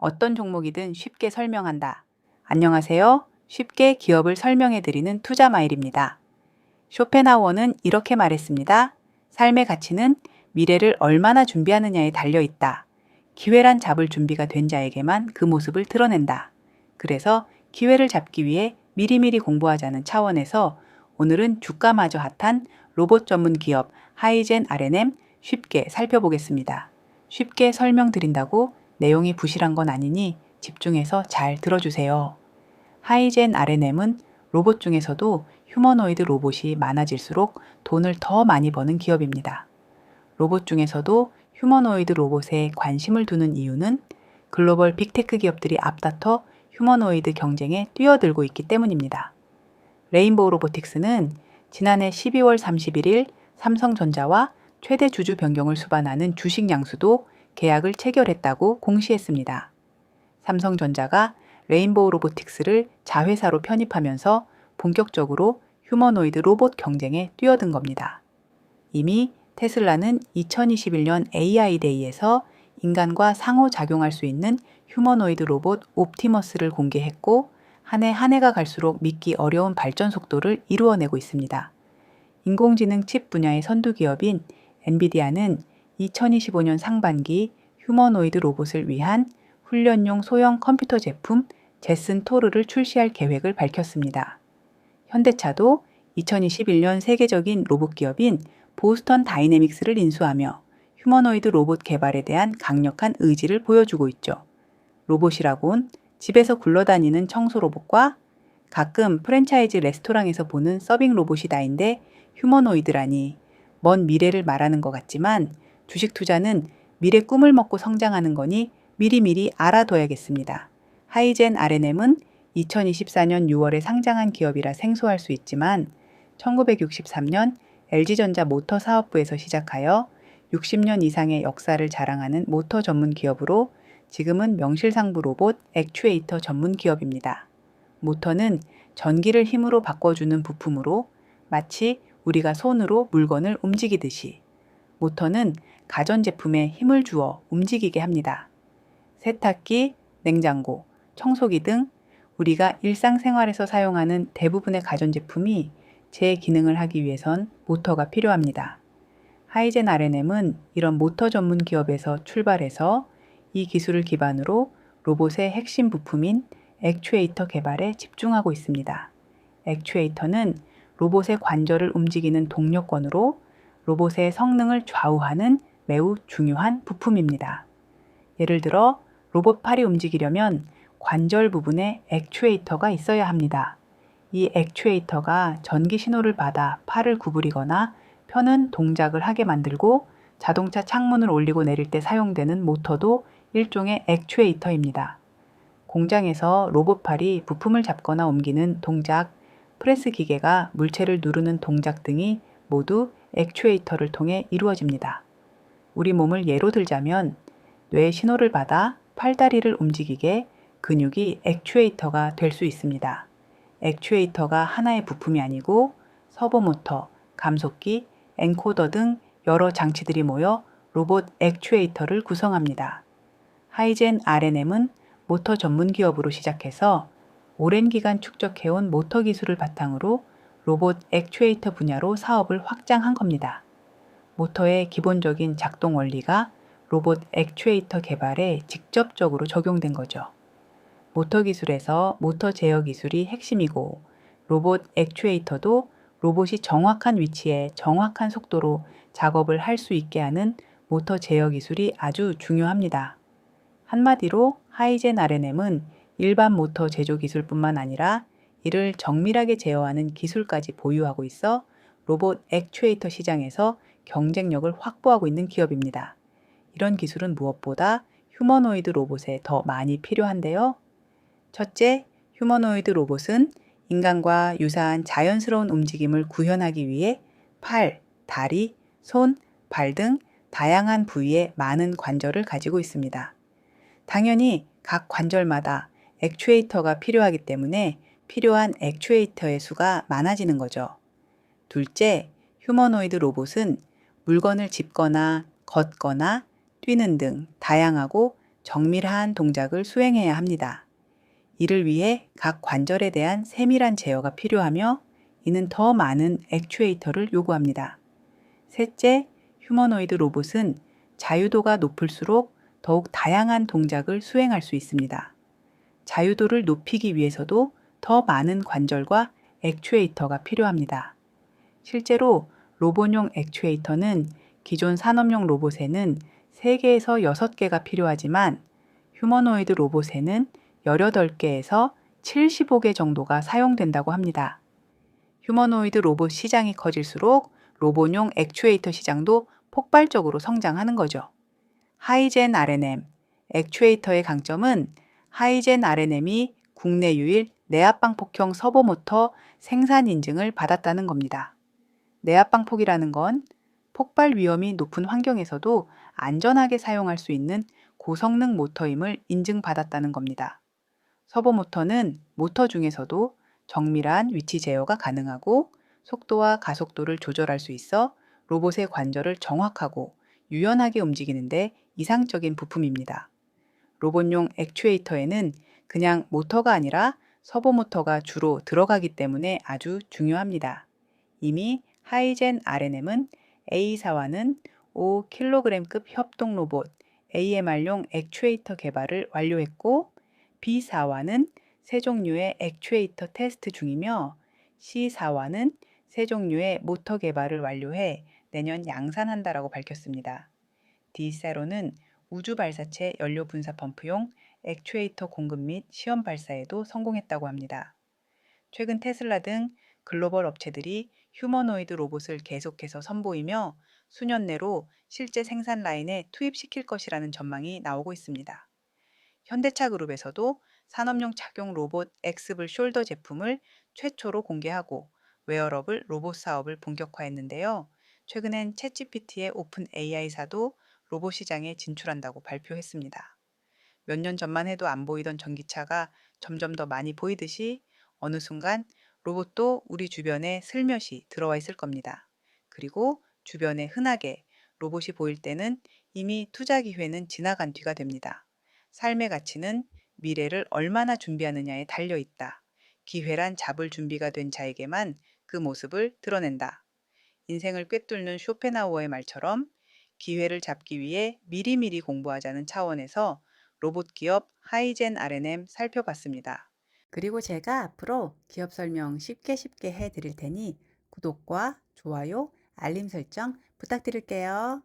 어떤 종목이든 쉽게 설명한다. 안녕하세요. 쉽게 기업을 설명해드리는 투자마일입니다. 쇼펜하워는 이렇게 말했습니다. 삶의 가치는 미래를 얼마나 준비하느냐에 달려있다. 기회란 잡을 준비가 된 자에게만 그 모습을 드러낸다. 그래서 기회를 잡기 위해 미리미리 공부하자는 차원에서 오늘은 주가마저 핫한 로봇 전문 기업 하이젠 R&M 쉽게 살펴보겠습니다. 쉽게 설명드린다고 내용이 부실한 건 아니니 집중해서 잘 들어주세요. 하이젠 R&M은 로봇 중에서도 휴머노이드 로봇이 많아질수록 돈을 더 많이 버는 기업입니다. 로봇 중에서도 휴머노이드 로봇에 관심을 두는 이유는 글로벌 빅테크 기업들이 앞다퉈 휴머노이드 경쟁에 뛰어들고 있기 때문입니다. 레인보우 로보틱스는 지난해 12월 31일 삼성전자와 최대 주주 변경을 수반하는 주식 양수도 계약을 체결했다고 공시했습니다. 삼성전자가 레인보우 로보틱스를 자회사로 편입하면서 본격적으로 휴머노이드 로봇 경쟁에 뛰어든 겁니다. 이미 테슬라는 2021년 AI 데이에서 인간과 상호작용할 수 있는 휴머노이드 로봇 옵티머스를 공개했고 한 해가 갈수록 믿기 어려운 발전 속도를 이루어내고 있습니다. 인공지능 칩 분야의 선두 기업인 엔비디아는 2025년 상반기 휴머노이드 로봇을 위한 훈련용 소형 컴퓨터 제품 제슨 토르를 출시할 계획을 밝혔습니다. 현대차도 2021년 세계적인 로봇 기업인 보스턴 다이내믹스를 인수하며 휴머노이드 로봇 개발에 대한 강력한 의지를 보여주고 있죠. 로봇이라곤 집에서 굴러다니는 청소 로봇과 가끔 프랜차이즈 레스토랑에서 보는 서빙 로봇이 다인데 휴머노이드라니 먼 미래를 말하는 것 같지만 주식 투자는 미래 꿈을 먹고 성장하는 거니 미리미리 알아둬야겠습니다. 하이젠 R&M은 2024년 6월에 상장한 기업이라 생소할 수 있지만 1963년 LG전자 모터 사업부에서 시작하여 60년 이상의 역사를 자랑하는 모터 전문 기업으로 지금은 명실상부 로봇 액추에이터 전문 기업입니다. 모터는 전기를 힘으로 바꿔주는 부품으로 마치 우리가 손으로 물건을 움직이듯이 모터는 가전제품에 힘을 주어 움직이게 합니다. 세탁기, 냉장고, 청소기 등 우리가 일상생활에서 사용하는 대부분의 가전제품이 제 기능을 하기 위해선 모터가 필요합니다. 하이젠 R&M은 이런 모터 전문 기업에서 출발해서 이 기술을 기반으로 로봇의 핵심 부품인 액추에이터 개발에 집중하고 있습니다. 액추에이터는 로봇의 관절을 움직이는 동력권으로 로봇의 성능을 좌우하는 매우 중요한 부품입니다. 예를 들어 로봇 팔이 움직이려면 관절 부분에 액추에이터가 있어야 합니다. 이 액추에이터가 전기 신호를 받아 팔을 구부리거나 펴는 동작을 하게 만들고 자동차 창문을 올리고 내릴 때 사용되는 모터도 일종의 액추에이터입니다. 공장에서 로봇팔이 부품을 잡거나 옮기는 동작, 프레스 기계가 물체를 누르는 동작 등이 모두 액추에이터를 통해 이루어집니다. 우리 몸을 예로 들자면 뇌의 신호를 받아 팔다리를 움직이게 근육이 액추에이터가 될 수 있습니다. 액추에이터가 하나의 부품이 아니고 서보모터, 감속기, 엔코더 등 여러 장치들이 모여 로봇 액추에이터를 구성합니다. 하이젠 R&M은 모터 전문 기업으로 시작해서 오랜 기간 축적해온 모터 기술을 바탕으로 로봇 액추에이터 분야로 사업을 확장한 겁니다. 모터의 기본적인 작동 원리가 로봇 액추에이터 개발에 직접적으로 적용된 거죠. 모터 기술에서 모터 제어 기술이 핵심이고 로봇 액추에이터도 로봇이 정확한 위치에 정확한 속도로 작업을 할 수 있게 하는 모터 제어 기술이 아주 중요합니다. 한마디로 하이젠 R&M은 일반 모터 제조 기술뿐만 아니라 이를 정밀하게 제어하는 기술까지 보유하고 있어 로봇 액추에이터 시장에서 경쟁력을 확보하고 있는 기업입니다. 이런 기술은 무엇보다 휴머노이드 로봇에 더 많이 필요한데요. 첫째, 휴머노이드 로봇은 인간과 유사한 자연스러운 움직임을 구현하기 위해 팔, 다리, 손, 발 등 다양한 부위에 많은 관절을 가지고 있습니다. 당연히 각 관절마다 액추에이터가 필요하기 때문에 필요한 액추에이터의 수가 많아지는 거죠. 둘째, 휴머노이드 로봇은 물건을 짚거나 걷거나 뛰는 등 다양하고 정밀한 동작을 수행해야 합니다. 이를 위해 각 관절에 대한 세밀한 제어가 필요하며 이는 더 많은 액추에이터를 요구합니다. 셋째, 휴머노이드 로봇은 자유도가 높을수록 더욱 다양한 동작을 수행할 수 있습니다. 자유도를 높이기 위해서도 더 많은 관절과 액추에이터가 필요합니다. 실제로 로봇용 액추에이터는 기존 산업용 로봇에는 3개에서 6개가 필요하지만 휴머노이드 로봇에는 18개에서 75개 정도가 사용된다고 합니다. 휴머노이드 로봇 시장이 커질수록 로봇용 액추에이터 시장도 폭발적으로 성장하는 거죠. 하이젠 RNM, 액추에이터의 강점은 하이젠 RNM이 국내 유일 내압방폭형 서버모터 생산 인증을 받았다는 겁니다. 내압방폭이라는 건 폭발 위험이 높은 환경에서도 안전하게 사용할 수 있는 고성능 모터임을 인증받았다는 겁니다. 서버모터는 모터 중에서도 정밀한 위치 제어가 가능하고 속도와 가속도를 조절할 수 있어 로봇의 관절을 정확하고 유연하게 움직이는데 이상적인 부품입니다. 로봇용 액추에이터에는 그냥 모터가 아니라 서버모터가 주로 들어가기 때문에 아주 중요합니다. 이미 하이젠 RNM은 A사와는 5kg급 협동 로봇 AMR용 액추에이터 개발을 완료했고 B사와는 세 종류의 액추에이터 테스트 중이며 C사와는 세 종류의 모터 개발을 완료해 내년 양산한다라고 밝혔습니다. D사로는 우주 발사체 연료 분사 펌프용 액추에이터 공급 및 시험 발사에도 성공했다고 합니다. 최근 테슬라 등 글로벌 업체들이 휴머노이드 로봇을 계속해서 선보이며 수년 내로 실제 생산 라인에 투입시킬 것이라는 전망이 나오고 있습니다. 현대차 그룹에서도 산업용 착용 로봇 엑스블 숄더 제품을 최초로 공개하고 웨어러블 로봇 사업을 본격화했는데요. 최근엔 챗GPT의 오픈 AI사도 로봇 시장에 진출한다고 발표했습니다. 몇 년 전만 해도 안 보이던 전기차가 점점 더 많이 보이듯이 어느 순간 로봇도 우리 주변에 슬며시 들어와 있을 겁니다. 그리고 주변에 흔하게 로봇이 보일 때는 이미 투자 기회는 지나간 뒤가 됩니다. 삶의 가치는 미래를 얼마나 준비하느냐에 달려 있다. 기회란 잡을 준비가 된 자에게만 그 모습을 드러낸다. 인생을 꿰뚫는 쇼펜하우어의 말처럼 기회를 잡기 위해 미리미리 공부하자는 차원에서 로봇 기업 하이젠 RNM 살펴봤습니다. 그리고 제가 앞으로 기업 설명 쉽게 해드릴 테니 구독과 좋아요, 알림 설정 부탁드릴게요.